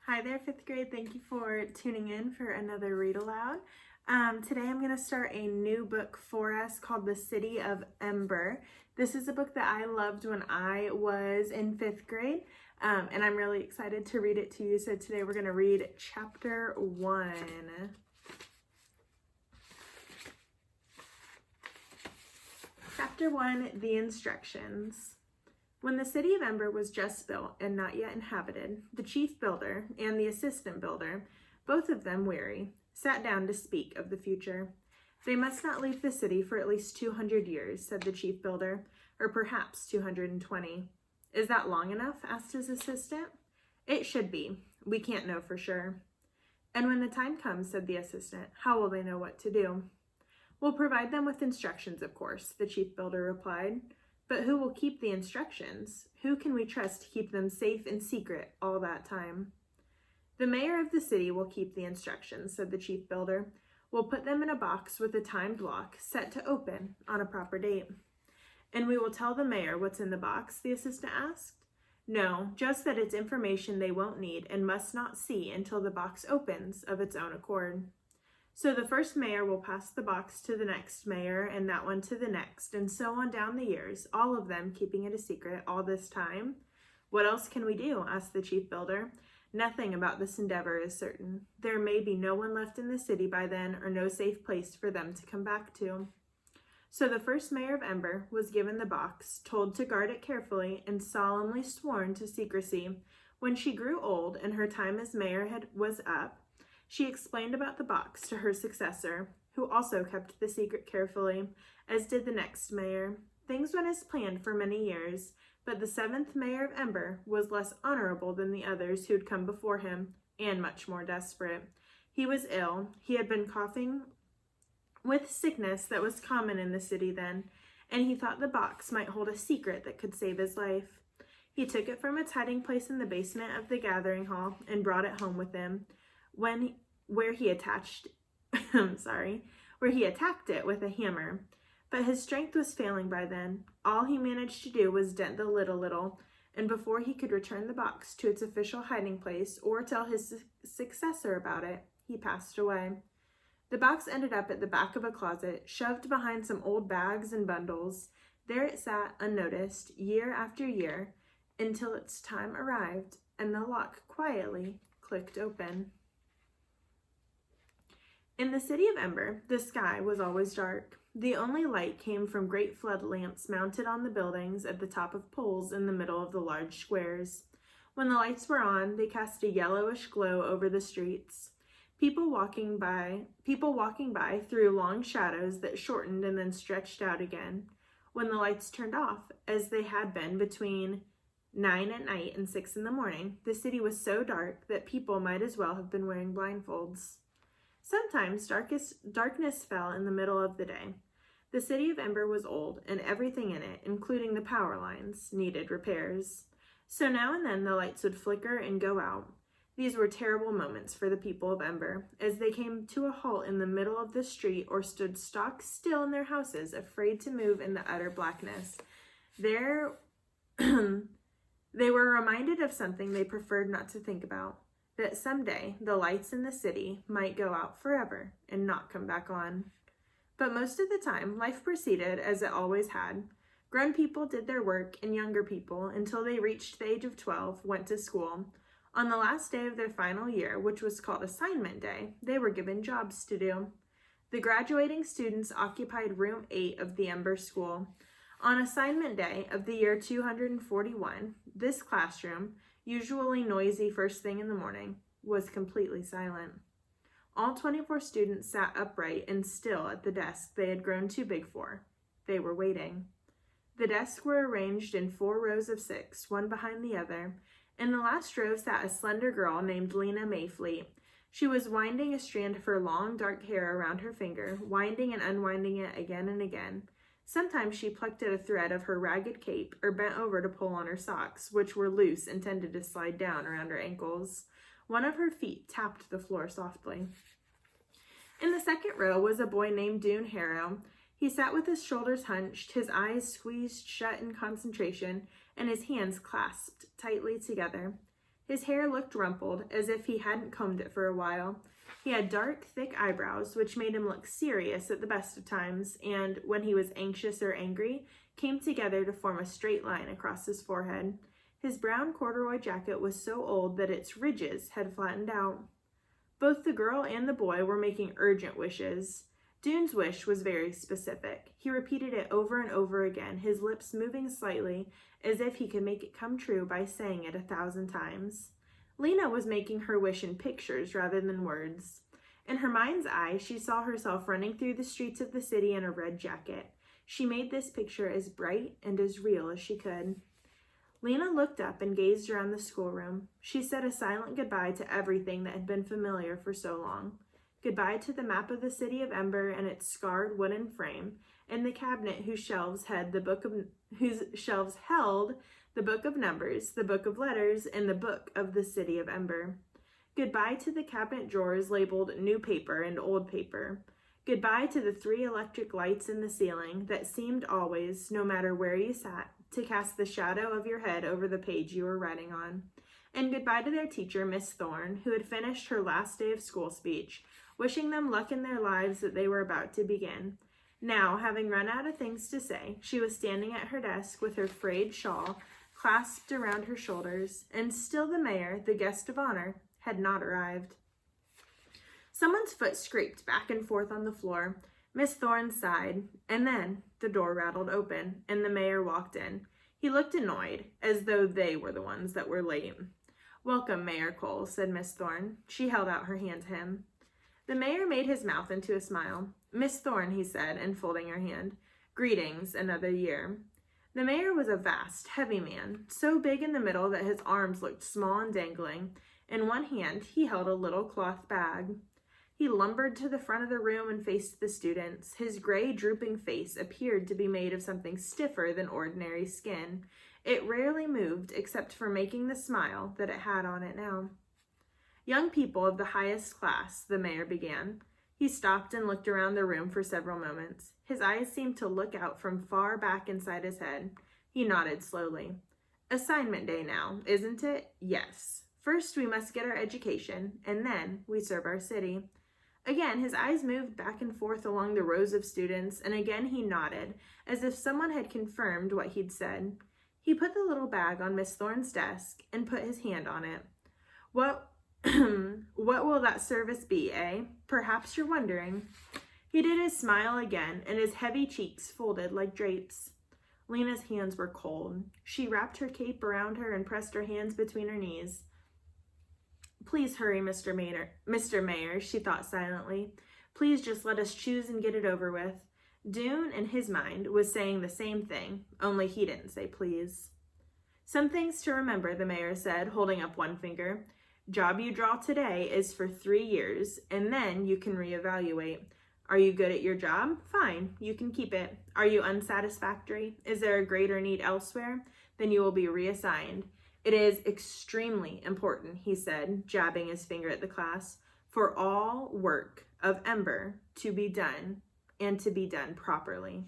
Hi there, 5th grade. Thank you for tuning in for another read aloud. Today I'm going to start a new book for us called The City of Ember. This is a book that I loved when I was in 5th grade, and I'm really excited to read it to you. So today we're going to read chapter 1. Chapter 1, The Instructions. When the city of Ember was just built and not yet inhabited, the chief builder and the assistant builder, both of them weary, sat down to speak of the future. They must not leave the city for at least 200 years, said the chief builder, or perhaps 220. Is that long enough? Asked his assistant. It should be. We can't know for sure. And when the time comes, said the assistant, how will they know what to do? We'll provide them with instructions, of course, the chief builder replied. But who will keep the instructions? Who can we trust to keep them safe and secret all that time? The mayor of the city will keep the instructions, said the chief builder. We'll put them in a box with a timed lock set to open on a proper date. And we will tell the mayor what's in the box, the assistant asked. No, just that it's information they won't need and must not see until the box opens of its own accord. So the first mayor will pass the box to the next mayor and that one to the next, and so on down the years, all of them keeping it a secret all this time. What else can we do? Asked the chief builder. Nothing about this endeavor is certain. There may be no one left in the city by then or no safe place for them to come back to. So the first mayor of Ember was given the box, told to guard it carefully, and solemnly sworn to secrecy. When she grew old and her time as mayor was up, she explained about the box to her successor, who also kept the secret carefully, as did the next mayor. Things went as planned for many years, but the 7th mayor of Ember was less honorable than the others who had come before him, and much more desperate. He was ill. He had been coughing with sickness that was common in the city then, and he thought the box might hold a secret that could save his life. He took it from its hiding place in the basement of the gathering hall and brought it home with him. Where he attacked it with a hammer. But his strength was failing by then. All he managed to do was dent the lid a little, and before he could return the box to its official hiding place or tell his successor about it, he passed away. The box ended up at the back of a closet, shoved behind some old bags and bundles. There it sat unnoticed, year after year, until its time arrived, and the lock quietly clicked open. In the city of Ember, the sky was always dark. The only light came from great flood lamps mounted on the buildings at the top of poles in the middle of the large squares. When the lights were on, they cast a yellowish glow over the streets. People walking by threw long shadows that shortened and then stretched out again. When the lights turned off, as they had been between 9 at night and 6 in the morning, the city was so dark that people might as well have been wearing blindfolds. Sometimes darkness fell in the middle of the day. The city of Ember was old, and everything in it, including the power lines, needed repairs. So now and then the lights would flicker and go out. These were terrible moments for the people of Ember, as they came to a halt in the middle of the street or stood stock still in their houses, afraid to move in the utter blackness. They were reminded of something they preferred not to think about. That someday the lights in the city might go out forever and not come back on. But most of the time, life proceeded as it always had. Grown people did their work, and younger people, until they reached the age of 12, went to school. On the last day of their final year, which was called Assignment Day, they were given jobs to do. The graduating students occupied room 8 of the Ember School. On Assignment Day of the year 241, this classroom, usually noisy first thing in the morning, was completely silent. All 24 students sat upright and still at the desk they had grown too big for. They were waiting. The desks were arranged in 4 rows of 6, one behind the other. In the last row sat a slender girl named Lena Mayfleet. She was winding a strand of her long, dark hair around her finger, winding and unwinding it again and again. Sometimes she plucked at a thread of her ragged cape or bent over to pull on her socks, which were loose and tended to slide down around her ankles. One of her feet tapped the floor softly. In the second row was a boy named Dune Harrow. He sat with his shoulders hunched, his eyes squeezed shut in concentration, and his hands clasped tightly together. His hair looked rumpled, as if he hadn't combed it for a while. He had dark, thick eyebrows, which made him look serious at the best of times, and, when he was anxious or angry, came together to form a straight line across his forehead. His brown corduroy jacket was so old that its ridges had flattened out. Both the girl and the boy were making urgent wishes. Dune's wish was very specific. He repeated it over and over again, his lips moving slightly, as if he could make it come true by saying it 1,000 times. Lena was making her wish in pictures rather than words. In her mind's eye, she saw herself running through the streets of the city in a red jacket. She made this picture as bright and as real as she could. Lena looked up and gazed around the schoolroom. She said a silent goodbye to everything that had been familiar for so long. Goodbye to the map of the city of Ember and its scarred wooden frame, and the cabinet whose shelves held the book of numbers, the book of letters, and the book of the city of Ember. Goodbye to the cabinet drawers labeled new paper and old paper. Goodbye to the 3 electric lights in the ceiling that seemed always, no matter where you sat, to cast the shadow of your head over the page you were writing on. And goodbye to their teacher, Miss Thorne, who had finished her last day of school speech, wishing them luck in their lives that they were about to begin. Now, having run out of things to say, she was standing at her desk with her frayed shawl clasped around her shoulders, and still the mayor, the guest of honor, had not arrived. Someone's foot scraped back and forth on the floor. Miss Thorne sighed, and then the door rattled open, and the mayor walked in. He looked annoyed, as though they were the ones that were late. "Welcome, Mayor Cole," said Miss Thorne. She held out her hand to him. The mayor made his mouth into a smile. "Miss Thorne," he said, enfolding her hand. "Greetings, another year." The mayor was a vast, heavy man, so big in the middle that his arms looked small and dangling. In one hand, he held a little cloth bag. He lumbered to the front of the room and faced the students. His gray, drooping face appeared to be made of something stiffer than ordinary skin. It rarely moved except for making the smile that it had on it now. "Young people of the highest class," the mayor began. He stopped and looked around the room for several moments. His eyes seemed to look out from far back inside his head. He nodded slowly. "Assignment day now, isn't it? Yes. First we must get our education, and then we serve our city." Again, his eyes moved back and forth along the rows of students, and again he nodded, as if someone had confirmed what he'd said. He put the little bag on Miss Thorne's desk and put his hand on it. What will that service be, eh? Perhaps you're wondering. He did his smile again, and his heavy cheeks folded like drapes. Lena's hands were cold. She wrapped her cape around her and pressed her hands between her knees. "Please hurry, Mr. Mayor, she thought silently. "Please just let us choose and get it over with." Dune, in his mind, was saying the same thing, only he didn't say please. "Some things to remember," the mayor said, holding up one finger. "Job you draw today is for 3 years, and then you can reevaluate. Are you good at your job? Fine, you can keep it. Are you unsatisfactory? Is there a greater need elsewhere? Then you will be reassigned. It is extremely important," he said, jabbing his finger at the class, "for all work of Ember to be done, and to be done properly."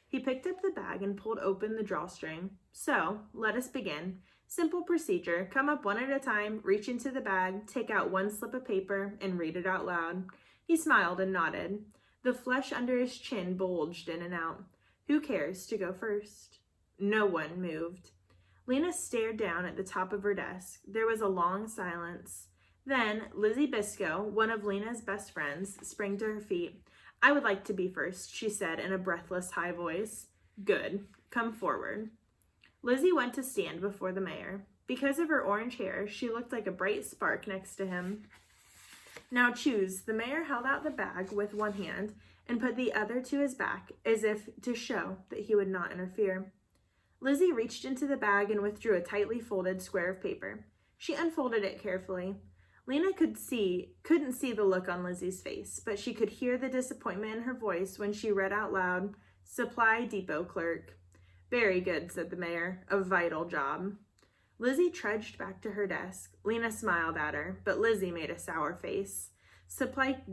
He picked up the bag and pulled open the drawstring. "So, let us begin. Simple procedure. Come up one at a time, reach into the bag, take out one slip of paper, and read it out loud." He smiled and nodded. The flesh under his chin bulged in and out. "Who cares to go first?" No one moved. Lena stared down at the top of her desk. There was a long silence. Then Lizzie Biscoe, one of Lena's best friends, sprang to her feet. "I would like to be first," she said in a breathless, high voice. "Good. Come forward." Lizzie went to stand before the mayor. Because of her orange hair, she looked like a bright spark next to him. "Now choose." The mayor held out the bag with one hand and put the other to his back, as if to show that he would not interfere. Lizzie reached into the bag and withdrew a tightly folded square of paper. She unfolded it carefully. Lena couldn't see the look on Lizzie's face, but she could hear the disappointment in her voice when she read out loud, "Supply depot clerk." "Very good," said the mayor. "A vital job." Lizzie trudged back to her desk. Lena smiled at her, but Lizzie made a sour face. Supply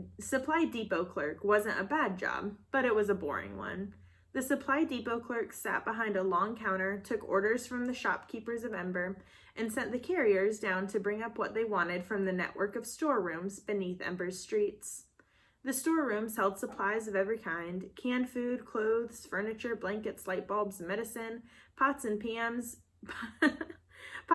depot clerk wasn't a bad job, but it was a boring one. The supply depot clerk sat behind a long counter, took orders from the shopkeepers of Ember, and sent the carriers down to bring up what they wanted from the network of storerooms beneath Ember's streets. The storerooms held supplies of every kind: canned food, clothes, furniture, blankets, light bulbs, medicine, pots and pans,